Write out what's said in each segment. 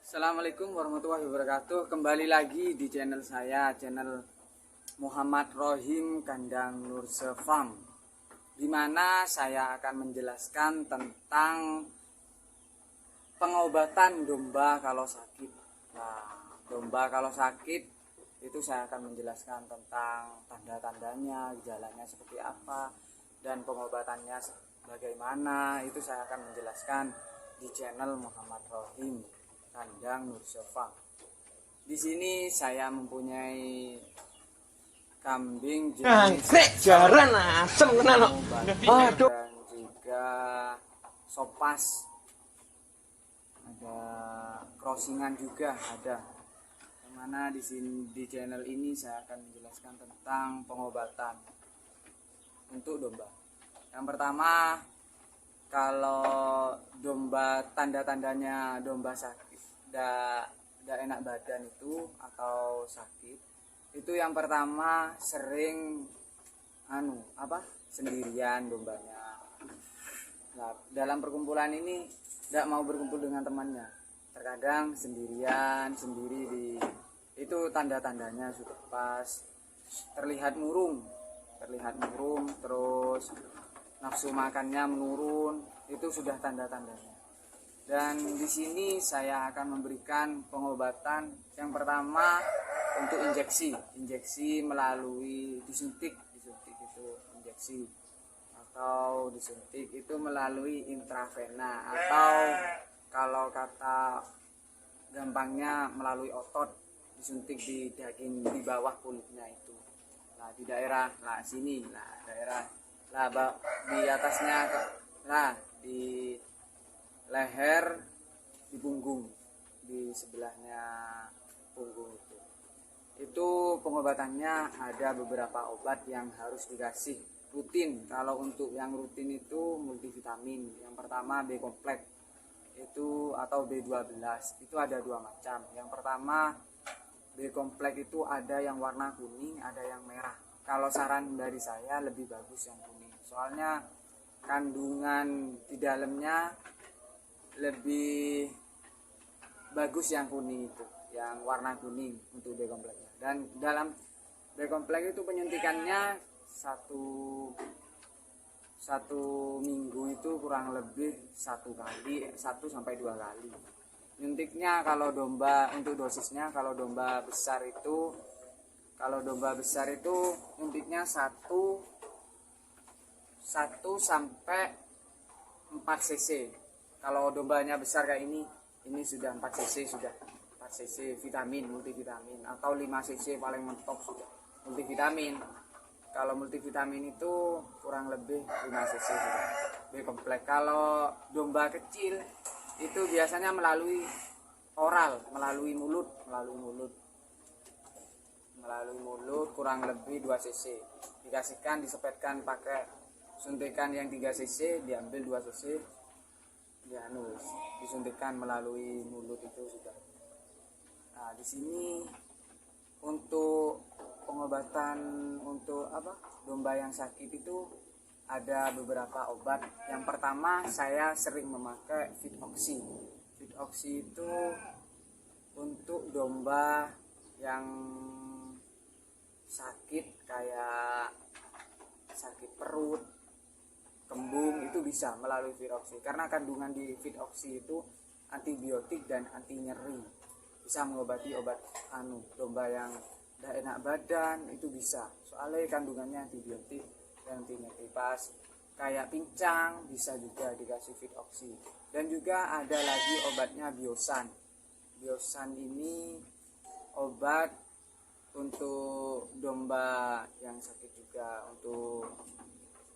Assalamualaikum warahmatullahi wabarakatuh. Kembali lagi di channel saya, channel Muhammad Rohim Kandang Nurse Farm, di mana saya akan menjelaskan tentang pengobatan domba kalau sakit. Nah, domba kalau sakit itu saya akan menjelaskan tentang tanda-tandanya, gejalanya seperti apa, dan pengobatannya bagaimana. Itu saya akan menjelaskan di channel Muhammad Rohim Kandang Nurse Farm. Di sini saya mempunyai kambing jenis jaran asem tenan kok. Aduh. Dan juga sopas, ada crossingan juga ada. Yang mana di sini di channel ini saya akan menjelaskan tentang pengobatan untuk domba. Yang pertama, kalau domba, tanda-tandanya domba sakit, tidak enak badan itu atau sakit, itu yang pertama sering sendirian dombanya. Nah, dalam perkumpulan ini tidak mau berkumpul dengan temannya, terkadang sendirian sendiri itu tanda-tandanya sudah pas. Terlihat murung, terus nafsu makannya menurun, itu sudah tanda-tandanya. Dan di sini saya akan memberikan pengobatan. Yang pertama untuk injeksi melalui disuntik itu injeksi, atau disuntik itu melalui intravena, atau kalau kata gampangnya melalui otot, disuntik di daging di bawah kulitnya itu. Nah, di daerah sini, daerah di atasnya, di leher, di punggung, di sebelahnya punggung itu pengobatannya ada beberapa obat yang harus dikasih rutin. Kalau untuk yang rutin itu multivitamin. Yang pertama B kompleks itu atau B12, itu ada dua macam. Yang pertama B kompleks itu ada yang warna kuning, ada yang merah. Kalau saran dari saya lebih bagus yang kuning, soalnya kandungan di dalamnya lebih bagus yang kuning itu, yang warna kuning untuk B kompleks. Dan dalam B kompleks itu penyuntikannya satu minggu itu kurang lebih 1 sampai 2 kali. Nyuntiknya kalau domba, untuk dosisnya kalau domba besar itu nyuntiknya 1 sampai 4 cc. Kalau dombanya besar kayak ini sudah 4 cc, multivitamin, atau 5 cc paling mentok sudah multivitamin. Kalau multivitamin itu kurang lebih 5 cc sudah B kompleks. Kalau domba kecil itu biasanya melalui oral, melalui mulut kurang lebih 2 cc. Dikasihkan, disepetkan pakai suntikan yang 3 cc, diambil 2 cc, disuntikan melalui mulut itu sudah. Nah, di sini untuk pengobatan untuk domba yang sakit itu ada beberapa obat. Yang pertama, saya sering memakai Fitoxy. Fitoxy itu untuk domba yang sakit kayak sakit perut, kembung, itu bisa melalui Fitoxy, karena kandungan di Fitoxy itu antibiotik dan anti nyeri, bisa mengobati domba yang tidak enak badan, itu bisa, soalnya kandungannya antibiotik dan anti nyeri. Pas kayak pincang bisa juga dikasih Fitoxy. Dan juga ada lagi obatnya Biosan. Biosan ini obat untuk domba yang sakit juga, untuk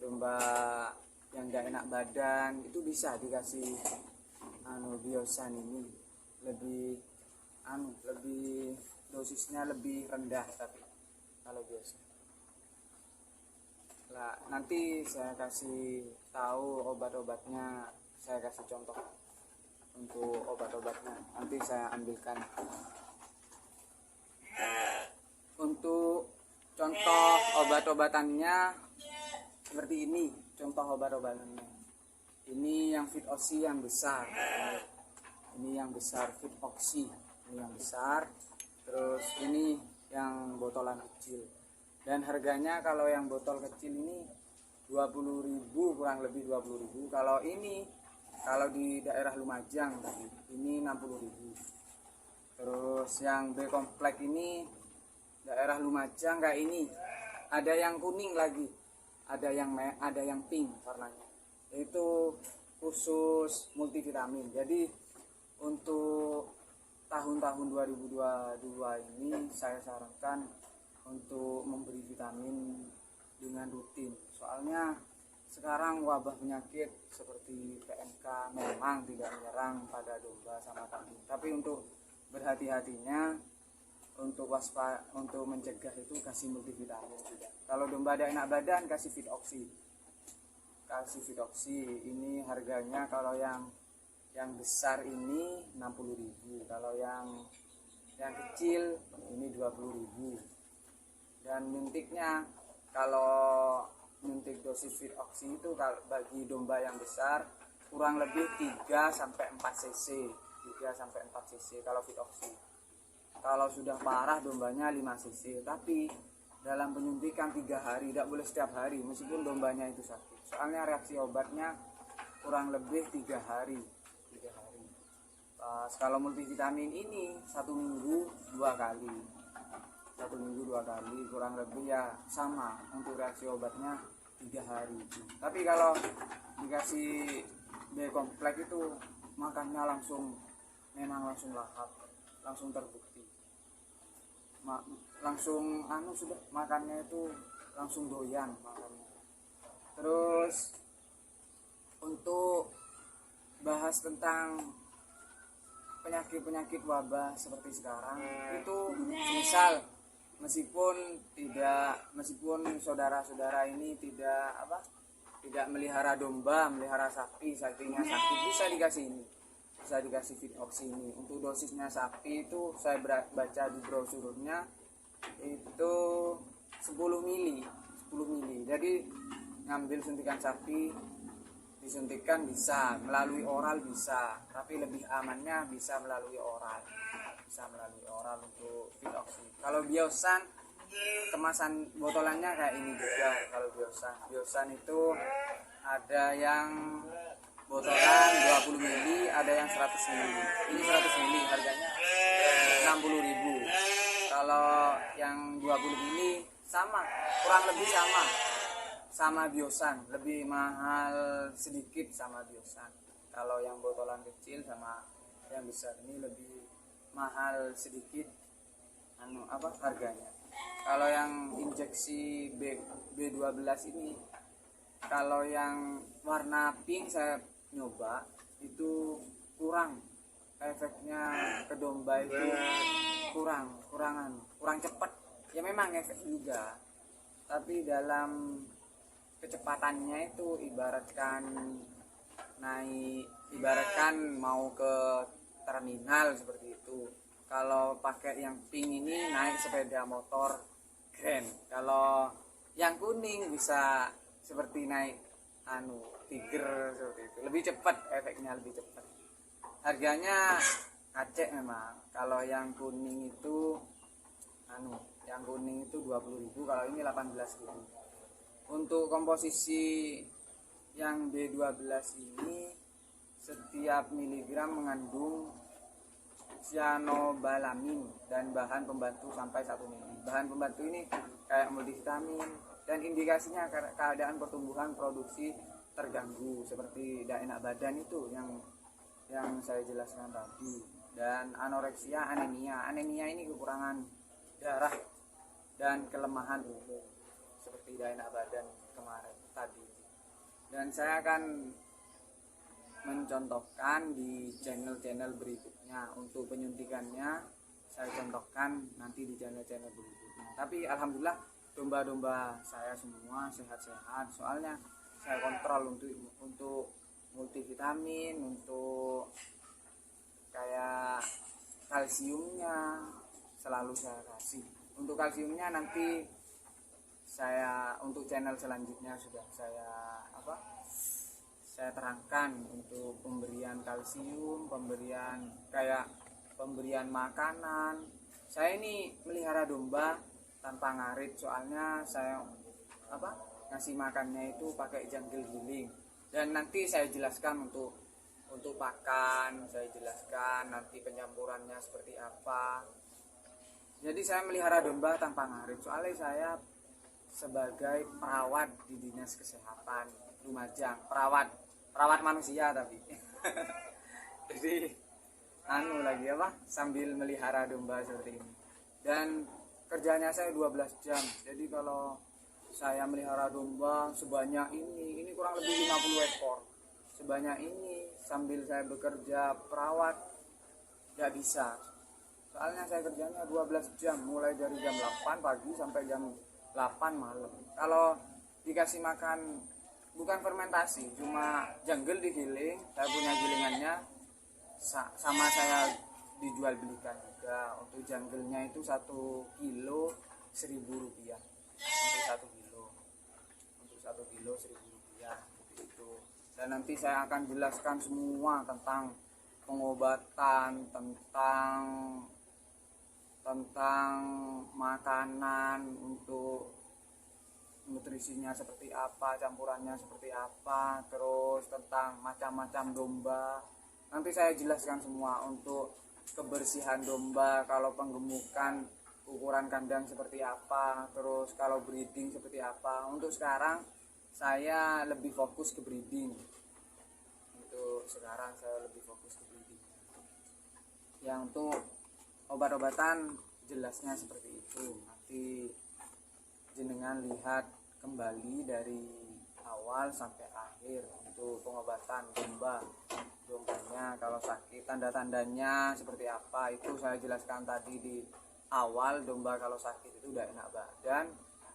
domba yang gak enak badan itu bisa dikasih Biosan. Ini lebih dosisnya lebih rendah, tapi kalau biasa. Nah, nanti saya kasih tahu obat-obatnya, saya kasih contoh untuk obat-obatnya, nanti saya ambilkan. Untuk contoh obat-obatannya seperti ini, contoh obat-obatannya. Ini yang Fitoxy yang besar. Ini yang besar Fit Oxy, ini yang besar. Terus ini yang botolan kecil. Dan harganya kalau yang botol kecil ini 20.000, kurang lebih 20.000. Kalau ini kalau di daerah Lumajang tadi ini 60.000. Terus yang B komplek ini daerah Lumajang kayak ini. Ada yang kuning lagi. Ada yang pink warnanya. Itu khusus multivitamin. Jadi untuk tahun-tahun 2022 ini saya sarankan untuk memberi vitamin dengan rutin. Soalnya sekarang wabah penyakit seperti PMK memang tidak menyerang pada domba sama kambing. Tapi untuk berhati-hatinya, untuk untuk mencegah itu kasih multivitamin juga. Kalau domba ada enak badan kasih Fit Oxy. Kasih Fit Oxy ini harganya kalau yang besar ini 60.000, kalau yang kecil ini 20.000. Dan mintiknya, kalau mintik dosis Fit Oxy itu bagi domba yang besar kurang lebih 3 sampai 4 cc. 3 sampai 4 cc kalau Fit Oxy. Kalau sudah parah dombanya 5 cc, tapi dalam penyuntikan 3 hari, tidak boleh setiap hari meskipun dombanya itu sakit. Soalnya reaksi obatnya kurang lebih 3 hari. Kalau multivitamin ini 1 minggu 2 kali. 1 minggu 2 kali kurang lebih ya sama untuk reaksi obatnya 3 hari. Tapi kalau dikasih B komplek itu makannya memang langsung lahap, langsung terbukti. Langsung sudah makannya itu langsung doyan makannya. Terus untuk bahas tentang penyakit wabah seperti sekarang itu, misal meskipun saudara-saudara ini tidak melihara domba, melihara sapinya sakit, bisa dikasih Fit Oxy ini. Untuk dosisnya sapi itu saya baca di brosurnya itu 10 mili. Jadi ngambil suntikan sapi, disuntikan bisa, melalui oral bisa, tapi lebih amannya bisa melalui oral. Untuk Fit Oxy. Kalau Biosan, kemasan botolannya kayak ini juga. Kalau Biosan itu ada yang botolan 20 mili, ada yang 100 mili. Ini 100 mili harganya 60.000. Kalau yang 20 mili kurang lebih sama Biosan, lebih mahal sedikit sama Biosan. Kalau yang botolan kecil sama yang besar ini lebih mahal sedikit harganya. Kalau yang injeksi B12 ini, kalau yang warna pink saya nyoba itu kurang efeknya ke domba, itu kurang cepat. Ya memang efek juga, tapi dalam kecepatannya itu ibaratkan mau ke terminal seperti itu. Kalau pakai yang pink ini naik sepeda motor keren. Kalau yang kuning bisa seperti naik Tiger seperti itu. Lebih cepat efeknya, lebih cepat. Harganya kacek memang. Kalau yang kuning itu 20.000, kalau ini 18.000. Untuk komposisi yang B12 ini setiap miligram mengandung cyanobalamin dan bahan pembantu sampai 1 mili. Bahan pembantu ini kayak multivitamin, dan indikasinya keadaan pertumbuhan produksi terganggu seperti tidak enak badan itu yang saya jelaskan tadi, dan anoreksia, anemia ini kekurangan darah dan kelemahan umum seperti tidak enak badan kemarin tadi. Dan saya akan mencontohkan di channel-channel berikutnya. Untuk penyuntikannya saya contohkan nanti di channel-channel berikutnya. Tapi alhamdulillah domba-domba saya semua sehat-sehat, soalnya saya kontrol untuk multivitamin, untuk kayak kalsiumnya selalu saya kasih. Untuk kalsiumnya nanti saya untuk channel selanjutnya sudah saya saya terangkan untuk pemberian kalsium, pemberian makanan. Saya ini melihara domba tanpa ngarit, soalnya saya ngasih makannya itu pakai jungle healing. Dan nanti saya jelaskan untuk pakan, saya jelaskan nanti penyampurannya seperti apa. Jadi saya melihara domba tanpa ngarit, soalnya saya sebagai perawat di dinas kesehatan Lumajang, perawat manusia tapi jadi sambil melihara domba seperti ini. Dan kerjanya saya 12 jam. Jadi kalau saya melihara domba sebanyak ini kurang lebih 50 ekor. Sebanyak ini sambil saya bekerja perawat nggak bisa. Soalnya saya kerjanya 12 jam, mulai dari jam 8 pagi sampai jam 8 malam. Kalau dikasih makan bukan fermentasi, cuma jungle digiling, saya punya gilingannya, sama saya dijual belikan juga. Untuk jungle-nya itu 1 kilo 1.000 rupiah untuk 1 kilo 1.000 rupiah itu. Dan nanti saya akan jelaskan semua tentang pengobatan, tentang makanan, untuk nutrisinya seperti apa, campurannya seperti apa, terus tentang macam-macam domba. Nanti saya jelaskan semua untuk kebersihan domba, kalau penggemukan ukuran kandang seperti apa, terus kalau breeding seperti apa. Untuk sekarang saya lebih fokus ke breeding. Yang untuk obat-obatan jelasnya seperti itu. Nanti jenengan lihat kembali dari awal sampai akhir untuk pengobatan dombanya kalau sakit, tanda-tandanya seperti apa itu saya jelaskan tadi di awal. Domba kalau sakit itu udah enak badan,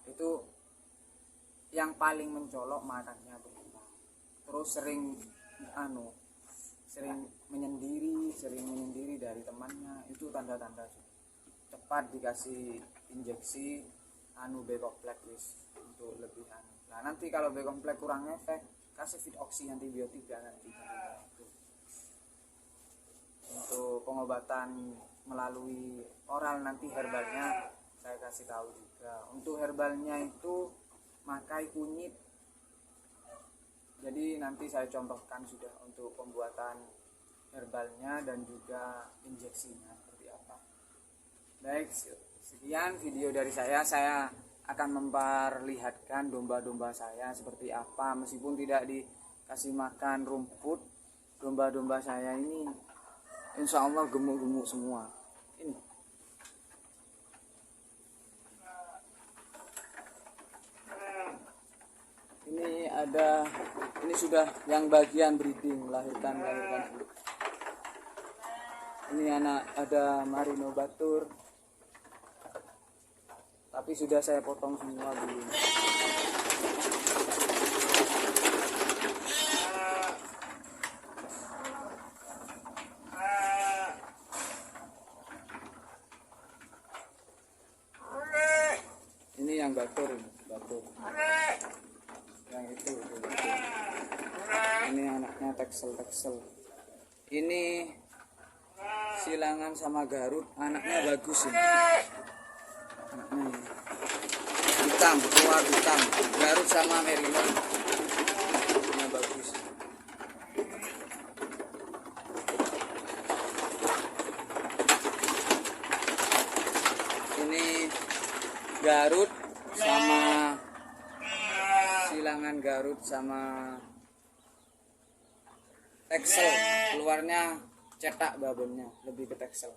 itu yang paling mencolok makannya berubah, terus sering menyendiri dari temannya, itu tanda-tanda cepat dikasih injeksi B-kompleks untuk lebihan. Nah nanti kalau B-kompleks kurang efek, kasih Fitoxy antibiotika nanti. Untuk pengobatan melalui oral nanti herbalnya saya kasih tahu juga. Untuk herbalnya itu makai kunyit. Jadi nanti saya contohkan sudah untuk pembuatan herbalnya dan juga injeksinya seperti apa. Baik, sekian video dari saya. Saya akan memperlihatkan domba-domba saya seperti apa, meskipun tidak dikasih makan rumput. Domba-domba saya ini insya Allah gemuk-gemuk semua. Ini sudah yang bagian breeding, melahirkan. Ini ada Marino Batur, tapi sudah saya potong semua dulu. Ini yang Batur. Yang itu. Ini anaknya Texel. Ini silangan sama Garut, anaknya bagus ini. Anaknya hitam, keluar hitam. Garut sama Merino, anaknya bagus. Ini Garut sama silangan Garut sama Texel, keluarnya cetak babonnya, lebih ke Texel.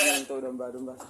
Ini untuk domba-domba.